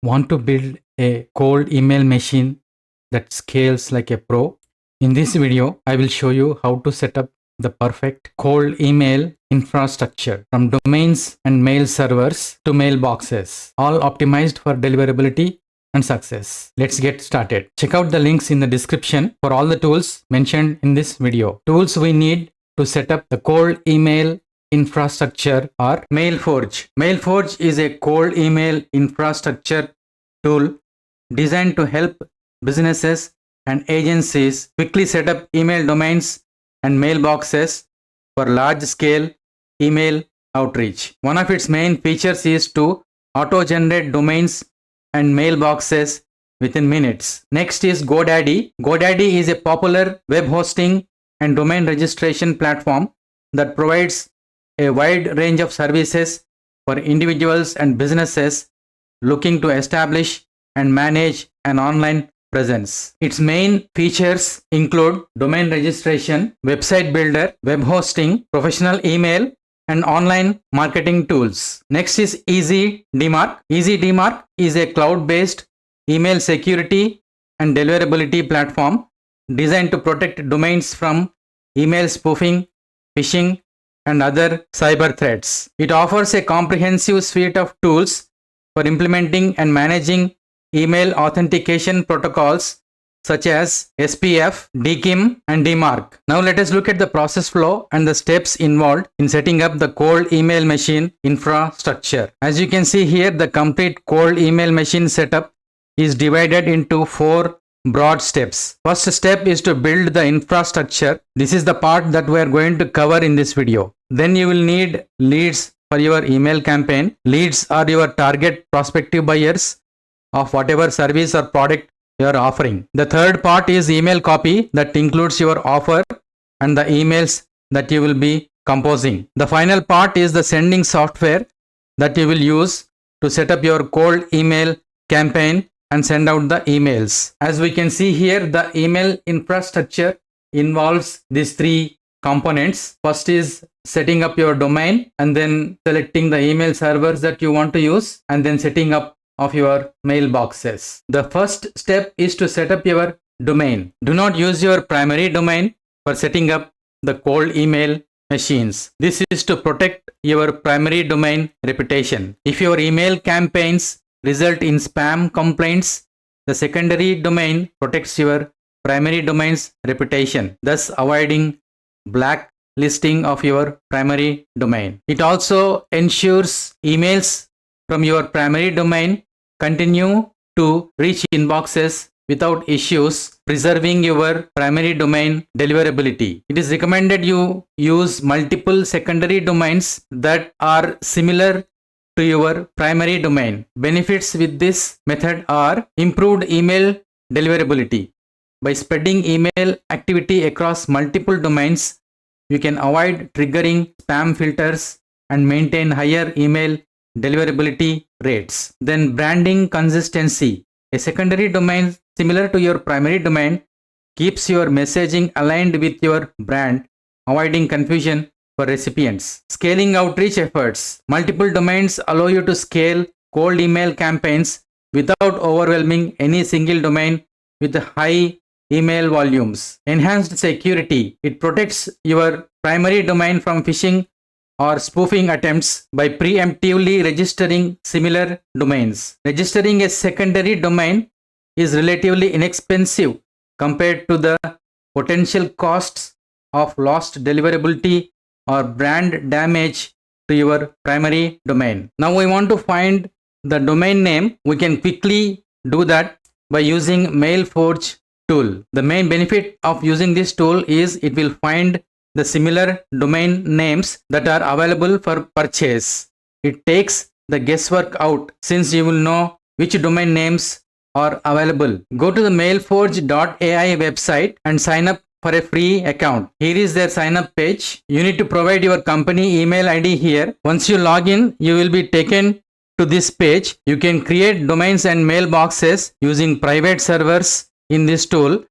Want to build a cold email machine that scales like a pro? In this video, I will show you how to set up the perfect cold email infrastructure from domains and mail servers to mailboxes, all optimized for deliverability and success. Let's get started. Check out the links in the description for all the tools mentioned in this video. Tools we need to set up the cold email infrastructure are Mailforge. Mailforge is a cold email infrastructure tool designed to help businesses and agencies quickly set up email domains and mailboxes for large scale email outreach. One of its main features is to auto generate domains and mailboxes within minutes. Next is GoDaddy. GoDaddy is a popular web hosting and domain registration platform that provides a wide range of services for individuals and businesses looking to establish and manage an online presence. Its main features include domain registration, website builder, web hosting, professional email, and online marketing tools. Next is EASYDMARC. EASYDMARC is a cloud-based email security and deliverability platform designed to protect domains from email spoofing, phishing, and other cyber threats. It offers a comprehensive suite of tools for implementing and managing email authentication protocols such as SPF, DKIM, and DMARC. Now let us look at the process flow and the steps involved in setting up the cold email machine infrastructure. As you can see here, the complete cold email machine setup is divided into 4 broad steps. First step is to build the infrastructure. This is the part that we are going to cover in this video. Then you will need leads for your email campaign. Leads are your target prospective buyers of whatever service or product you are offering. The third part is email copy that includes your offer and the emails that you will be composing. The final part is the sending software that you will use to set up your cold email campaign and send out the emails. As we can see here, the email infrastructure involves these 3 components. First is setting up your domain and then selecting the email servers that you want to use and then setting up of your mailboxes. The first step is to set up your domain. Do not use your primary domain for setting up the cold email machines. This is to protect your primary domain reputation. If your email campaigns result in spam complaints, the secondary domain protects your primary domain's reputation, thus avoiding blacklisting of your primary domain. It also ensures emails from your primary domain continue to reach inboxes without issues, preserving your primary domain deliverability. It is recommended you use multiple secondary domains that are similar to your primary domain. Benefits with this method are improved email deliverability. By spreading email activity across multiple domains, you can avoid triggering spam filters and maintain higher email deliverability rates. Then branding consistency. A secondary domain similar to your primary domain keeps your messaging aligned with your brand, avoiding confusion for recipients. Scaling outreach efforts. Multiple domains allow you to scale cold email campaigns without overwhelming any single domain with high email volumes. Enhanced security. It protects your primary domain from phishing or spoofing attempts by preemptively registering similar domains. Registering a secondary domain is relatively inexpensive compared to the potential costs of lost deliverability or brand damage to your primary domain. Now we want to find the domain name. We can quickly do that by using Mailforge tool. The main benefit of using this tool is it will find the similar domain names that are available for purchase. It takes the guesswork out since you will know which domain names are available. Go to the Mailforge.ai website and sign up for a free account. Here is their sign up page. You need to provide your company email ID here. Once you log in, you will be taken to this page. You can create domains and mailboxes using private servers in this tool,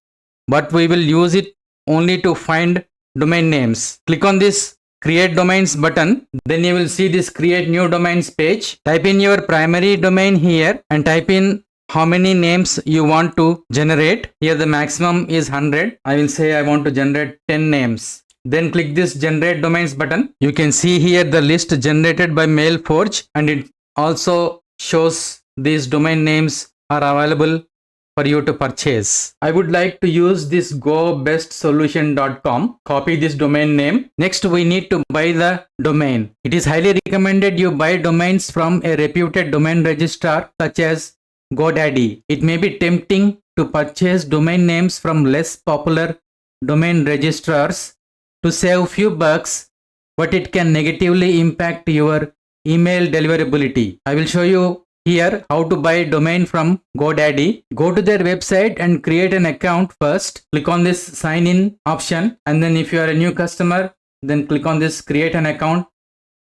but we will use it only to find domain names. Click on this create domains button, then you will see this create new domains page. Type in your primary domain here and type in how many names you want to generate. Here the maximum is 100. I will say I want to generate 10 names. Then click this generate domains button. You can see here the list generated by Mailforge, and it also shows these domain names are available for you to purchase. I would like to use this gobestsolution.com. Copy this domain name. Next, we need to buy the domain. It is highly recommended you buy domains from a reputed domain registrar such as GoDaddy. It may be tempting to purchase domain names from less popular domain registrars to save few bucks, but it can negatively impact your email deliverability. I will show you here how to buy domain from GoDaddy. Go to their website and create an account first. Click on this sign in option, and then if you are a new customer, then click on this create an account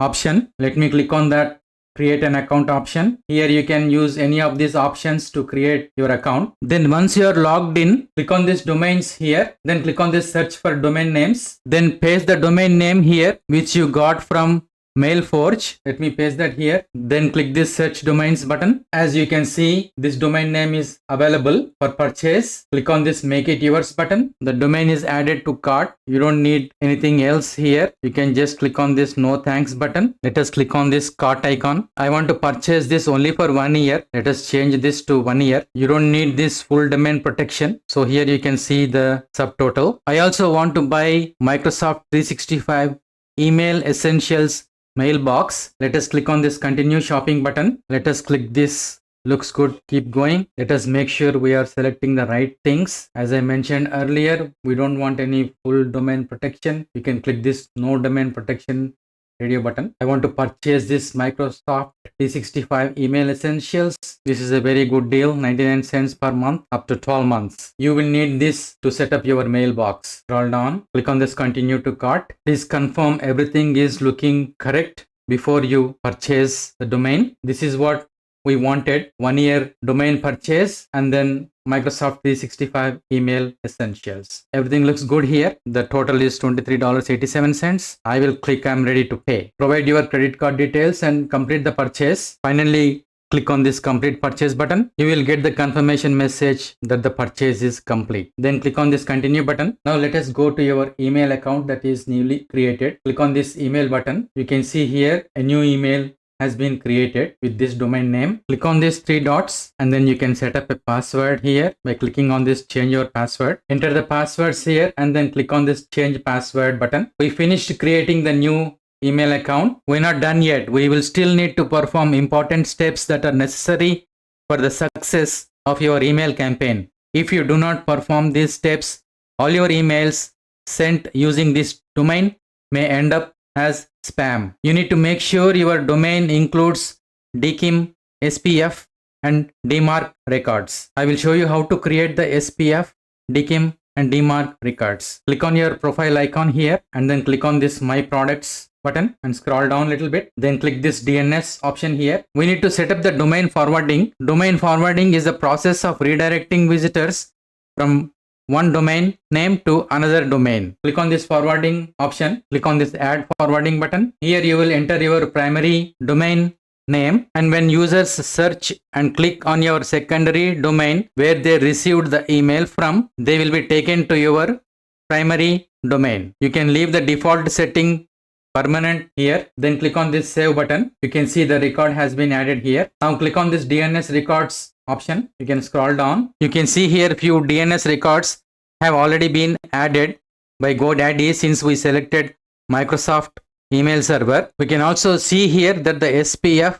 option. Let me click on that create an account option. Here you can use any of these options to create your account. Then once you are logged in, click on this domains here, then click on this search for domain names, then paste the domain name here which you got from Mailforge. Let me paste that here. Then click this search domains button. As you can see, this domain name is available for purchase. Click on this make it yours button. The domain is added to cart. You don't need anything else here. You can just click on this no thanks button. Let us click on this cart icon. I want to purchase this only for 1 year. Let us change this to 1 year. You don't need this full domain protection. So here you can see the subtotal. I also want to buy Microsoft 365 Email Essentials mailbox. Let us click on this continue shopping button. Let us click this. Looks good. Keep going. Let us make sure we are selecting the right things. As I mentioned earlier, we don't want any full domain protection. You can click this no domain protection radio button. I want to purchase this Microsoft 365 Email Essentials. This is a very good deal, 99 cents per month up to 12 months. You will need this to set up your mailbox. Scroll down, click on this continue to cart. Please confirm everything is looking correct before you purchase the domain. This is what we wanted: 1 year domain purchase and then Microsoft 365 Email Essentials. Everything looks good here. The total is $23.87. I will click I'm ready to pay. Provide your credit card details and complete the purchase. Finally, click on this complete purchase button. You will get the confirmation message that the purchase is complete. Then click on this continue button. Now let us go to your email account that is newly created. Click on this email button. You can see here a new email has been created with this domain name. Click on these 3 dots and then you can set up a password here by clicking on this change your password. Enter the passwords here and then click on this change password button. We finished creating the new email account. We're not done yet. We will still need to perform important steps that are necessary for the success of your email campaign. If you do not perform these steps, all your emails sent using this domain may end up as spam. You need to make sure your domain includes DKIM, SPF and DMARC records. I will show you how to create the SPF, DKIM and DMARC records. Click on your profile icon here and then click on this My Products button and scroll down a little bit. Then click this DNS option here. We need to set up the domain forwarding. Domain forwarding is the process of redirecting visitors from one domain name to another domain. Click on this forwarding option. Click on this add forwarding button. Here you will enter your primary domain name, and when users search and click on your secondary domain where they received the email from, they will be taken to your primary domain. You can leave the default setting permanent here. Then click on this save button. You can see the record has been added here. Now click on this DNS records option. You can scroll down. You can see here few DNS records have already been added by GoDaddy since we selected Microsoft email server. We can also see here that the SPF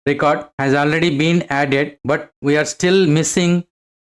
record has already been added, but we are still missing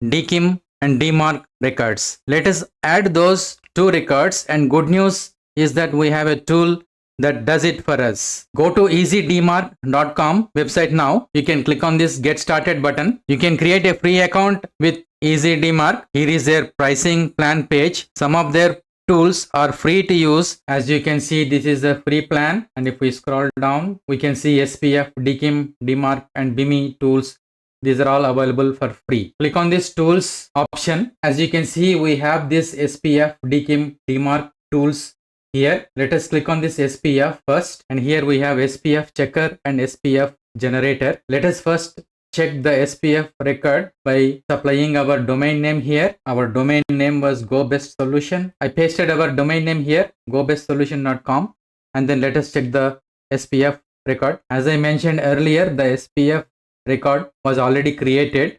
DKIM and DMARC records. Let us add those 2 records, and good news is that we have a tool that does it for us. Go to EASYDMARC.com website now. You can click on this get started button. You can create a free account with EASYDMARC. Here is their pricing plan page. Some of their tools are free to use. As you can see, this is a free plan, and if we scroll down, we can see SPF, DKIM, DMARC and BIMI tools. These are all available for free. Click on this tools option. As you can see, we have this SPF, DKIM, DMARC tools Here, let us click on this SPF first, and here we have SPF checker and SPF generator. Let us first check the SPF record by supplying our domain name here. Our domain name was GoBestSolution. I pasted our domain name here, gobestsolution.com, and then let us check the SPF record. As I mentioned earlier, the SPF record was already created.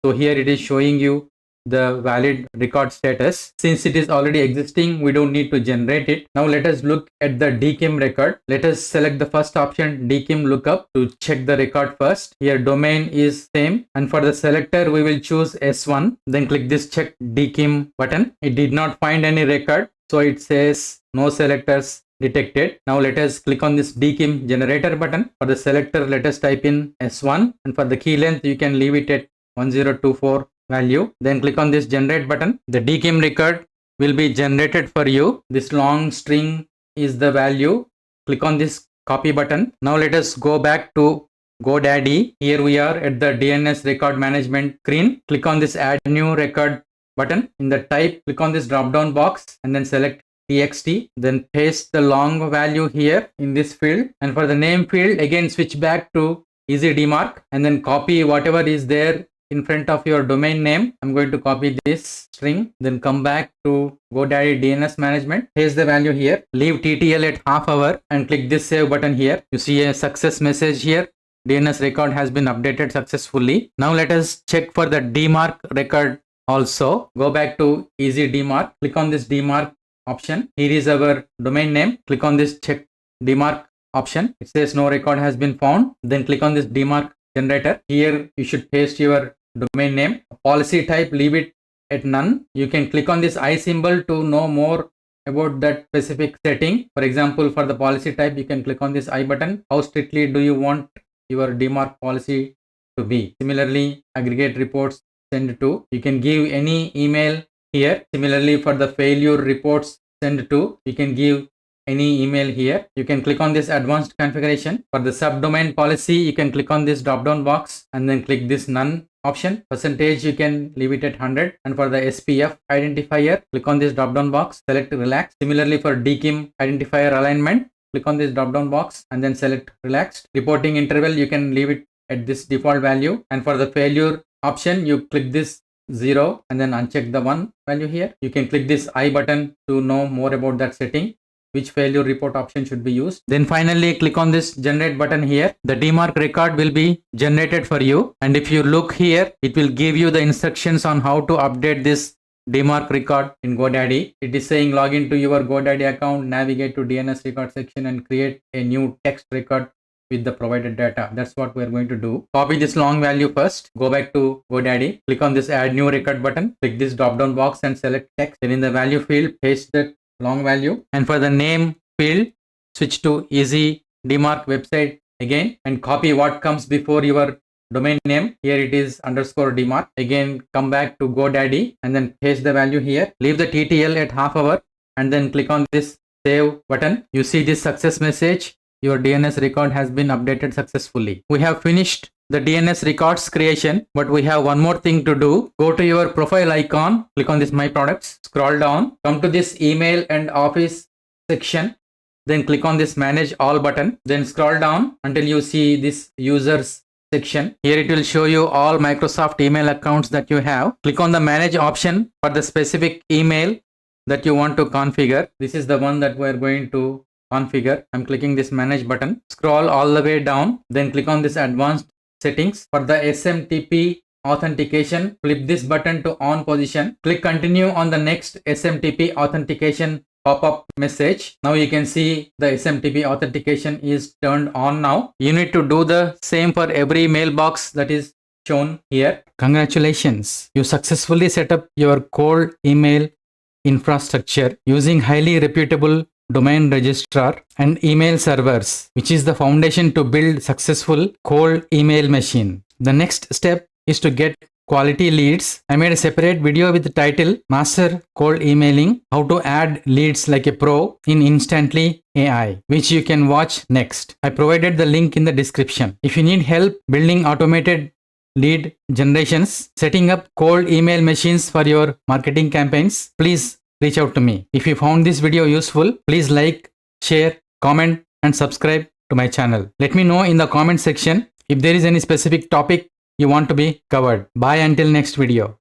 So here it is showing you the valid record status. Since it is already existing, we don't need to generate it. Now let us look at the DKIM record. Let us select the first option, DKIM lookup, to check the record first. Here domain is same, and for the selector we will choose S1. Then click this check DKIM button. It did not find any record, so it says no selectors detected. Now let us click on this DKIM generator button. For the selector, let us type in S1, and for the key length you can leave it at 1024 value. Then click on this generate button. The DKIM record will be generated for you. This long string is the value. Click on this copy button. Now let us go back to GoDaddy. Here we are at the DNS record management screen. Click on this add new record button. In the type, click on this drop down box and then select txt. Then paste the long value here in this field, and for the name field again switch back to EASYDMARC and then copy whatever is there in front of your domain name. I'm going to copy this string, then come back to GoDaddy DNS management, paste the value here, leave TTL at half hour and click this save button here. You see a success message here. DNS record has been updated successfully. Now let us check for the DMARC record also. Go back to EASYDMARC, click on this DMARC option. Here is our domain name. Click on this check DMARC option. It says no record has been found. Then click on this DMARC generator. Here you should paste your domain name. Policy type, leave it at none. You can click on this I symbol to know more about that specific setting. For example, for the policy type, you can click on this I button. How strictly do you want your DMARC policy to be? Similarly, aggregate reports send to. You can give any email here. Similarly, for the failure reports send to, you can give any email here. You can click on this advanced configuration. For the subdomain policy, you can click on this drop down box and then click this none option. Percentage, you can leave it at 100. And for the SPF identifier, click on this drop down box, select relax. Similarly, for DKIM identifier alignment, click on this drop down box and then select relaxed. Reporting interval, you can leave it at this default value. And for the failure option, you click this 0 and then uncheck the 1 value here. You can click this I button to know more about that setting, which failure report option should be used. Then finally click on this generate button here. The DMARC record will be generated for you, and if you look here, it will give you the instructions on how to update this DMARC record in GoDaddy. It is saying log into your GoDaddy account, navigate to DNS record section and create a new text record with the provided data. That's what we're going to do. Copy this long value first, go back to GoDaddy, click on this add new record button, click this drop down box and select text. Then in the value field, paste that long value, and for the name field, switch to EASYDMARC website again and copy what comes before your domain name. Here it is _DMARC. Again, come back to GoDaddy and then paste the value here. Leave the TTL at half hour and then click on this save button. You see this success message. Your DNS record has been updated successfully. We have finished the DNS records creation, but we have one more thing to do. Go to your profile icon, click on this My Products, scroll down, come to this email and office section, then click on this Manage All button, then scroll down until you see this Users section. Here it will show you all Microsoft email accounts that you have. Click on the Manage option for the specific email that you want to configure. This is the one that we're going to configure. I'm clicking this Manage button. Scroll all the way down, then click on this Advanced Settings. For the SMTP authentication, flip this button to on position. Click continue on the next SMTP authentication pop-up message. Now you can see the SMTP authentication is turned on now. You need to do the same for every mailbox that is shown here. Congratulations! You successfully set up your cold email infrastructure using highly reputable domain registrar and email servers, which is the foundation to build successful cold email machine. The next step is to get quality leads. I made a separate video with the title Master Cold Emailing, how to add leads like a pro in Instantly AI, which you can watch next. I provided the link in the description. If you need help building automated lead generations, setting up cold email machines for your marketing campaigns, please reach out to me. If you found this video useful, please like, share, comment, and subscribe to my channel. Let me know in the comment section if there is any specific topic you want to be covered. Bye until next video.